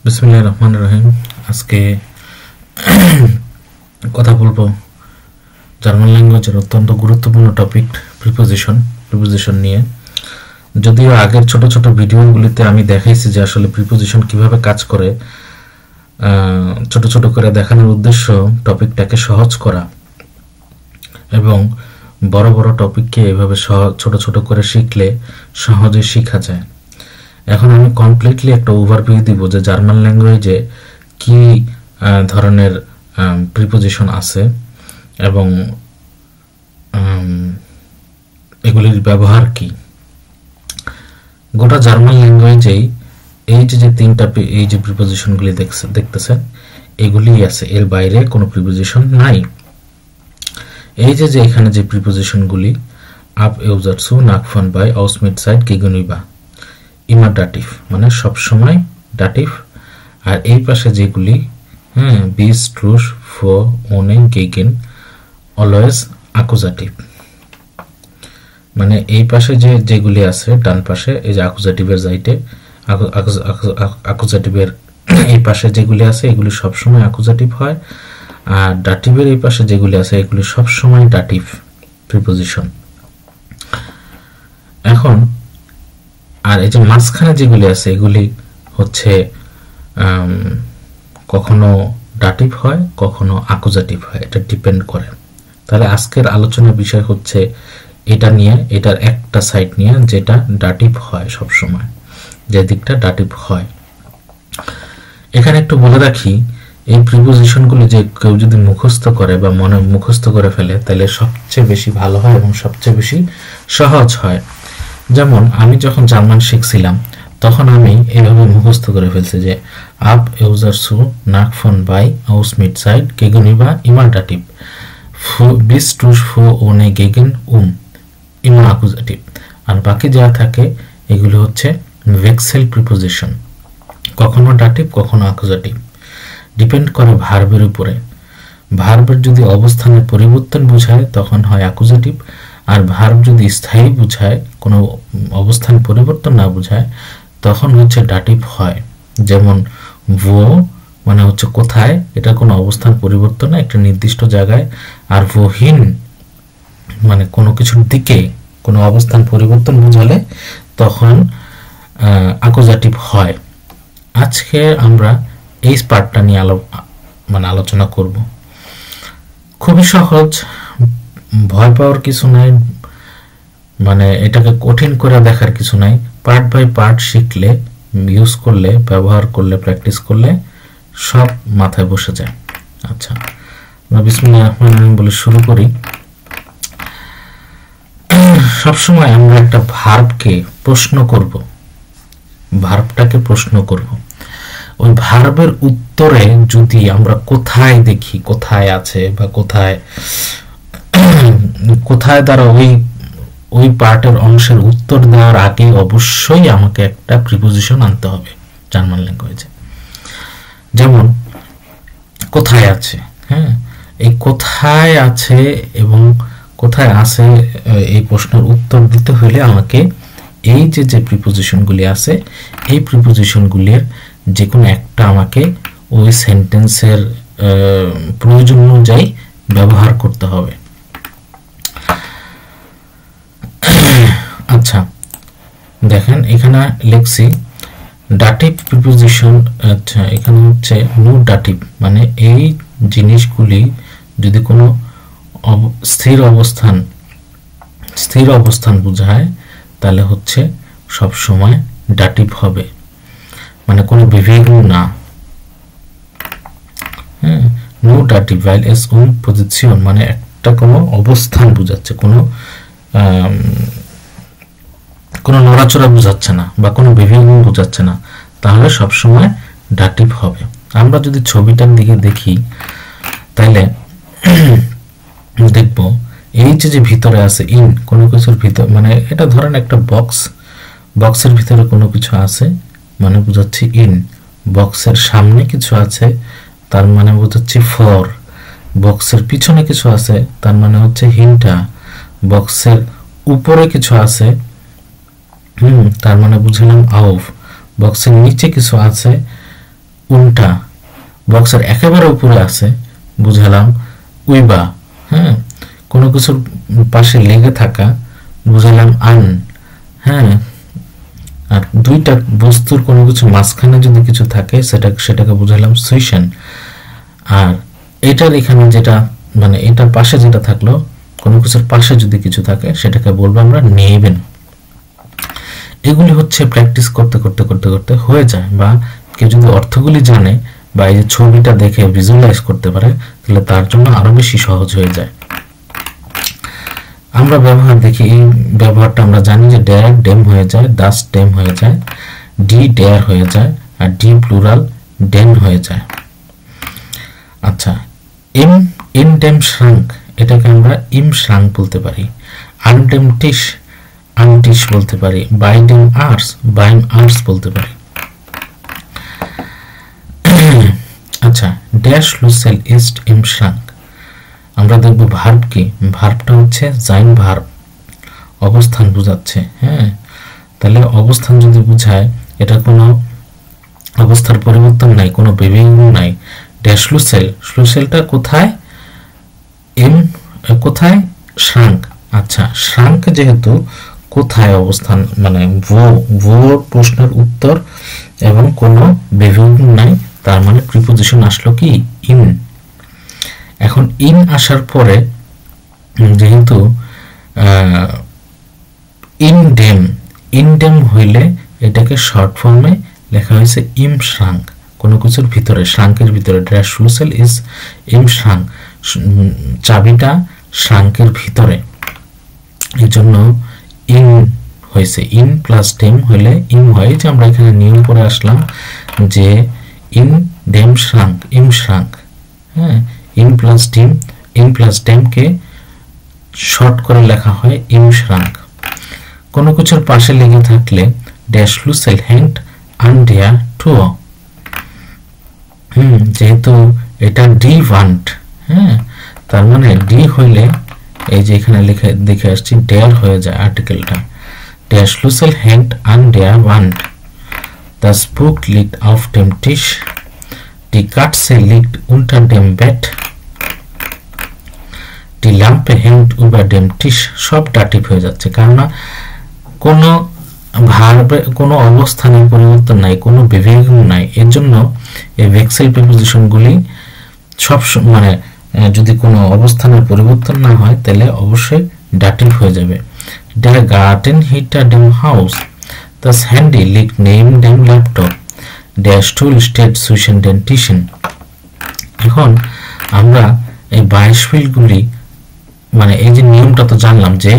বিসমিল্লাহির রহমানির রহিম। আজকে কথা বলবো জার্মান ল্যাঙ্গুয়েজের অত্যন্ত গুরুত্বপূর্ণ টপিক প্রিপোজিশন নিয়ে। যদিও আগের ছোট ছোট ভিডিওগুলিতে আমি দেখাইছি যে আসলে প্রিপোজিশন কিভাবে কাজ করে, ছোট ছোট করে দেখানোর উদ্দেশ্য টপিকটাকে সহজ করা এবং বড় বড় টপিককে এভাবে ছোট ছোট করে শিখলে সহজে শেখা যায়। এখন আমি কমপ্লিটলি একটা ওভারভিউ দিব যে জার্মান ল্যাঙ্গুয়েজে কি ধরনের প্রিপোজিশন আছে এবং এগুলির ব্যবহার কি। গোটা জার্মান ল্যাঙ্গুয়েজেই এই যে তিনটা এই যে প্রিপোজিশনগুলি দেখতেছেন এগুলি আছে, এর বাইরে কোনো প্রিপোজিশন নাই। এই যে এখানে যে প্রিপোজিশনগুলি আপ ইউজার সু নাক ফন বাই আউস মিট সাইড গেগুনিবা ইমার ডাটিভ মানে সবসময় ডাটিভ, আর এই পাশে যেগুলি বিস ট্রুস ফো ওনে গেগেন অলওয়েজ আকুজাটিভ। মানে এই পাশে যেগুলি আছে ডান পাশে এই যে আকুজাটিভের যাইতে আকুজাটিভের এই পাশে যেগুলি আছে এগুলি সবসময় আকুজাটিভ হয়, আর ডাটিভের এই পাশে যেগুলি আছে এগুলি সবসময় ডাটিভ প্রিপোজিশন। এখন আর এই যে মাঝখানে যেগুলি আছে এগুলি হচ্ছে কখনো ডাটিভ হয় কখনো আকুজাটিভ হয়, এটা ডিপেন্ড করে। তাহলে আজকের আলোচনার বিষয় হচ্ছে এটা নিয়ে, এটার একটা সাইড নিয়ে যেটা ডাটিভ হয় সবসময়, যে দিকটা ডাটিভ হয়। এখানে একটু বলে রাখি, এই প্রিপোজিশনগুলি যে কেউ যদি মুখস্থ করে বা মনে মুখস্থ করে ফেলে তাহলে সবচেয়ে বেশি ভালো হয় এবং সবচেয়ে বেশি সহজ হয়। যেমন আমি যখন জার্মান শিখছিলাম তখন আমি এইভাবে মুখস্থ করে ফেলছি যে আপ ইউজার সু নাক ফন বাই আউস মিট সাইড গেগুনিবা ইমার ডাটিভ বিস ট্রুস ফো ওনে গেগেন ইমা আকুজাটিভ। আর বাকি যা থাকে এগুলো হচ্ছে ভেক্সেল প্রিপোজিশন, কখনো ডাটিভ কখনো আকুজাটিভ, ডিপেন্ড করে ভার্বের উপরে। ভার্বের যদি অবস্থানের পরিবর্তন বোঝায় তখন হয় আকুজাটিভ, আর ভার্ব যদি স্থায়ী বোঝায় কোনো অবস্থান পরিবর্তন না বোঝায় তখন হচ্ছে ডাটিভ হয়। যেমন ভো মানে হচ্ছে কোথায়, এটা কোনো অবস্থান পরিবর্তন একটা নির্দিষ্ট জায়গায়, আর ভোহিন মানে কোনো কিছুর দিকে কোনো অবস্থান পরিবর্তন বোঝালে তখন আকুজাটিভ হয়। আজকে আমরা এই পার্টটা নিয়ে আলোচনা করব। খুবই সহজ, ভয় পাওয়ার কিছু নাই, মানে এটাকে কঠিন করে দেখার কিছু নাই। পার্ট বাই পার্ট শিখলে, ইউজ করলে, ব্যবহার করলে, প্র্যাকটিস করলে সব মাথায় বসে যায়। আচ্ছা, আমরা বিসমিল্লাহির রহমানির রহিম বলে শুরু করি। সবসময় আমরা একটা ভার্বকে প্রশ্ন করব, ভার্বটাকে প্রশ্ন করব। ওই ভার্বের উত্তরে যদি আমরা কোথায় দেখি কোথায় আছে বা কোথায় দ্বারা ওই পার্টের অংশের উত্তর দেওয়ার আগে অবশ্যই আমাকে একটা প্রিপোজিশন আনতে হবে জার্মান ল্যাঙ্গুয়েজে। যেমন কোথায় আছে, এই কোথায় আছে এবং কোথায় আছে এই প্রশ্নের উত্তর দিতে হলে আমাকে এই যে প্রিপোজিশনগুলি আছে এই প্রিপোজিশনগুলির যে কোনো একটা আমাকে ওই সেন্টেন্সের প্রয়োজন অনুযায়ী ব্যবহার করতে হবে। আচ্ছা দেখেন এখানে লিখছি ডাটিভ প্রিপোজিশন। আচ্ছা এখানে হচ্ছে নো ডাটিভ মানে এই জিনিসগুলি যদি কোনো স্থির অবস্থান বোঝায় তাহলে হচ্ছে সব সময় ডাটিভ হবে, মানে কোনো বিভেগও না। নো ডাটিভ ভাইল এস উন পজিশন মানে একটা কোনো অবস্থান বোঝাচ্ছে, কোনো নড়াচড়া বোঝাচ্ছে না বা কোনো বিভেগ বোঝাচ্ছে না, তাহলে সবসময় ডাটিভ হবে। আমরা যদি ছবিটার দিকে দেখি তাহলে দেখব এই যে ভিতরে আছে ইন, কোনো কিছুর ভিতর, মানে এটা ধরেন একটা বক্সের ভিতরে কোনো কিছু আছে মানে বোঝাচ্ছি ইন, বক্সের সামনে কিছু আছে তার মানে বোঝাচ্ছি ফর, বক্সের পিছনে কিছু আছে তার মানে হচ্ছে হিন্টা, বক্সের উপরে কিছু আছে তার মানে বুঝলাম আউফ, বক্সের নিচে কিছু আছে উল্টা, বক্সের একেবারে উপরে আছে বুঝালাম উইবা। হ্যাঁ, কোনো কিছুর পাশে লেগে থাকা বুঝালাম আন। হ্যাঁ, আর দুইটা বস্তুর কোনো কিছু মাঝখানে যদি কিছু থাকে সেটাকে বুঝালাম সুইশন। আর এটার এখানে যেটা মানে এটার পাশে যেটা থাকলো, কোনো কিছুর পাশে যদি কিছু থাকে সেটাকে বলবো আমরা নেবেন। এগুলি হচ্ছে প্র্যাকটিস করতে করতে করতে করতে হয়ে যায়, বা কেউ যদি অর্থগুলি জানে বা এই যে ছবিটা দেখে ভিজুয়ালাইজ করতে পারে তাহলে তার জন্য আরো বেশি সহজ হয়ে যায়। আমরা ব্যবহার দেখি, এই ব্যবহারটা আমরা জানি যে ডেয়ার ডেম হয়ে যায়, দাস ডেম হয়ে যায়, ডি ডেয়ার হয়ে যায়, আর ডি প্লুরাল ডেন হয়ে যায়। আচ্ছা, ইন ডেম শ্রাঙ্ক, এটাকে আমরা ইম শ্রাঙ্ক বলতে পারি। আনডেম টিশ, আনটিশ বলতে পারি। বাইডেম আর্স, বাইম আর্স বলতে পারি। আচ্ছা, ড্যাশ লুসেল ইস্ট ইম শ্রাঙ্ক, আমরা দেখব ভার্ব কি, ভার্বটা হচ্ছে জাইন ভার্ব, অবস্থান বোঝাচ্ছে। হ্যাঁ, তাহলে অবস্থান যদি বুঝায়, এটা কোনো অবস্থার পরিবর্তন নাই, কোনো বেবিং নাই। ড্যাশ লুসেল, লুসেলটা কোথায়, কোথায় শ্রাঙ্ক। আচ্ছা, শ্রাঙ্ক যেহেতু কোথায় অবস্থান, মানে ভো প্রশ্নের উত্তর এবং কোনো বেবিং নাই, তার মানে প্রিপোজিশন আসলো কি ইন। এখন ইন আসার পরে যেহেতু ইনডেম হইলে এটাকে শর্ট ফর্মে লেখা হয়েছে ইম শ্রাঙ্ক, কোনো কিছুর ভিতরে, শ্রাঙ্কের ভিতরে। ড্যাশ লুসেল ইজ ইম শ্রাঙ্ক, চাবিটা শ্রাঙ্কের ভিতরে, এই জন্য ইন হয়েছে। ইন প্লাস ডেম হইলে ইম হয়, যে আমরা এখানে নিয়ম করে আসলাম যে ইন ডেম শ্রাঙ্ক, ইম শ্রাঙ্ক। হ্যাঁ, ইন প্লাস ডেমকে শর্ট করে লেখা হয় ইম শ্রাঙ্ক। কোনো কিছুর পাশে লেগে থাকলে ড্যাশ লুসেল হ্যাংড আন ডেয়ার টু, যেহেতু এটা ডি ওয়ান্ট, হ্যাঁ, তার মানে ডি হইলে এই যে এখানে লিখে দেখে আসছি ডেয়ার হয়ে যায় আর্টিকেলটা। ড্যাশ লুসেল হ্যাংড আন ডেয়ার ওয়ান্ট, দ্য স্পুক লিগড auf dem Tisch, die Katze liegt unter dem Bett, die Lampe hängt über dem Tisch। সব ডাটিভ হয়ে যাচ্ছে, কারণ কোনো ভার্বে কোনো অবস্থানের পরিবর্তন নাই, কোনো বিভেগম নাই। এর জন্য এই ভেক্সেল প্রিপোজিশনগুলি সব মানে যদি কোনো অবস্থানের পরিবর্তন না হয় তাহলে অবশ্যই ডাটিভ হয়ে যাবে। Der Garten hinter dem Haus, das Handy liegt neben dem Laptop, der Stuhl steht zwischen den Tischen। এখন আমরা এই বাইশফিলগুলি মানে এই যে নিয়মটা তো জানলাম যে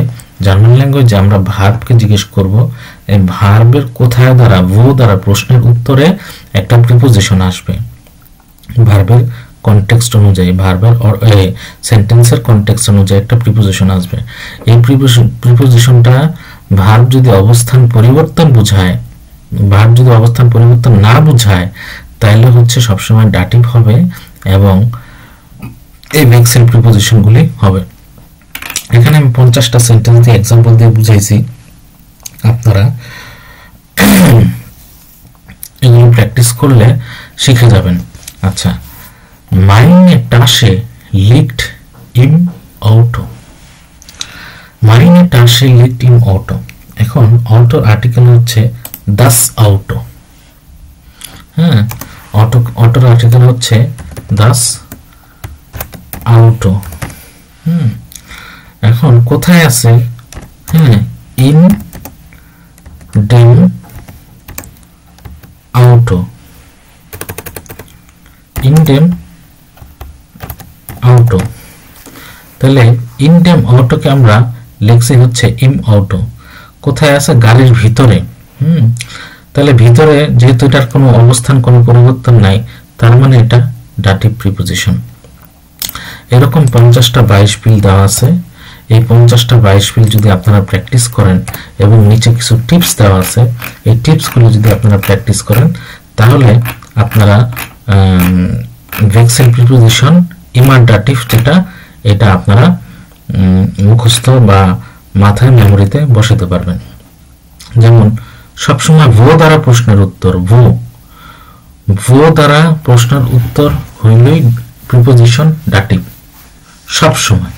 জার্মান ল্যাঙ্গুয়েজে আমরা ভার্বকে জিজ্ঞেস করব, এই ভার্বের কোথায় দ্বারা ভো দ্বারা প্রশ্নের উত্তরে একটা প্রিপোজিশন আসবে, ভার্বের কনটেক্সট অনুযায়ী, ভার্বের সেন্টেন্সের কনটেক্সট অনুযায়ী একটা প্রিপোজিশন আসবে। এই প্রিপোজিশনটা ভার্ব যদি অবস্থান পরিবর্তন বোঝায়, ভার্ব যদি অবস্থান পরিবর্তন না বোঝায় তাহলে হচ্ছে সবসময় ডাটিভ হবে এবং এই ভেক্সেল প্রিপোজিশনগুলি হবে। এখানে আমি 50টা সেন্টেন্স দিয়ে এক্সাম্পল দিয়ে বুঝাইছি, আপনারা এগুলো প্র্যাকটিস করলে শিখে যাবেন। আচ্ছা, meine Tasche liegt im Auto, meine Tasche liegt im Auto। এখন অটোর আর্টিকেল হচ্ছে das Auto। হ্যাঁ, অটোর আর্টিকেল হচ্ছে das Auto। এখন কোথায় আছে, হ্যাঁ, ইন ডেম আউটো, ইন ডেম আউটো। তাহলে ইন ডেম আউটোকে আমরা লিখছি হচ্ছে ইম আউটো, কোথায় আছে, গাড়ির ভিতরে। তাহলে ভিতরে যেহেতু এটার কোনো অবস্থান কোনো পরিবর্তন নাই, তার মানে এটা ডাটিভ প্রিপোজিশন। এরকম 50টা 22 পিল দেওয়া আছে। এই 50টা 22 পিল যদি আপনারা প্র্যাকটিস করেন এবং নিচে কিছু টিপস দেওয়া আছে, এই টিপসগুলো যদি আপনারা প্র্যাকটিস করেন তাহলে আপনারা ভেক্সেল প্রিপোজিশন ইমারডাটিভ যেটা, এটা আপনারা মুখস্থ বা মাথায় মেমোরিতে বসাতে পারবেন। যেমন সবসময় ভো দ্বারা প্রশ্নের উত্তর, ভো ভো দ্বারা প্রশ্নের উত্তর হইলেই প্রিপোজিশন ডাটিভ সব সময়।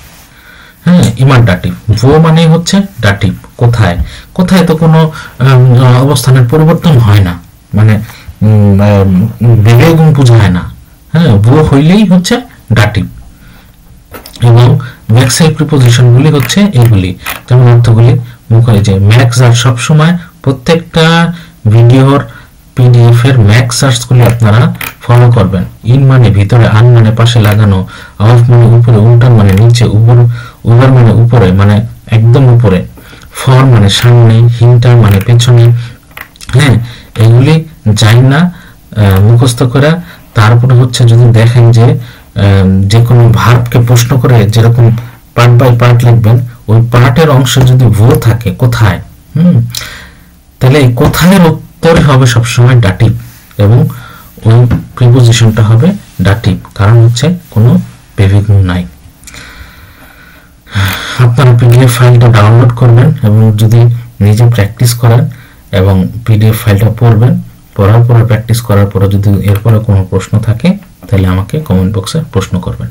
হ্যাঁ, ইমানডাটিভ। ভো মানে হচ্ছে ডাটিভ, কোথায়, কোথায় তো কোনো অবস্থানের পরিবর্তন হয় না, মানে বিবেগুণ বোঝায় না। হ্যাঁ, ভো হইলেই হচ্ছে ডাটিভ। এবং ম্যাক্সের প্রিপোজিশনগুলি হচ্ছে এগুলি, যেমন অর্থগুলি মুখে যে ম্যাক্স আর সবসময় প্রত্যেকটা ভিডিওর পিডিএফ এর ম্যাক্স সার্চগুলি আপনারা ফলো করবেন। ইন মানে ভিতরে, আন মানে পাশে লাগানো, অফ মানে উপরে, উল্টান মানে নিচে, উবার মানে উপরে, মানে একদম উপরে, ফর মানে সামনে, হিন্টার মানে পেছনে। হ্যাঁ, এগুলি যাই না মুখস্থ করা। তারপরে হচ্ছে যদি দেখেন যে কোনো ভার্বকে প্রশ্ন করে যেরকম পার্ট বাই পার্ট লিখবেন, ওই পার্টের অংশে যদি ভো থাকে কোথায়, তাহলে এই কোথায় উত্তর হবে সবসময় ডাটিভ, এবং ওই প্রিপোজিশনটা হবে ডাটিভ, কারণ হচ্ছে কোনো প্রেফিক্স নাই। আপনারা পিডিএফ ফাইলটা ডাউনলোড করবেন এবং যদি নিজে প্র্যাকটিস করেন এবং পিডিএফ ফাইলটা পড়বেন, পড়ার পরে প্র্যাকটিস করার পরে যদি এরপরে কোনো প্রশ্ন থাকে তাহলে আমাকে কমেন্ট বক্সে প্রশ্ন করবেন।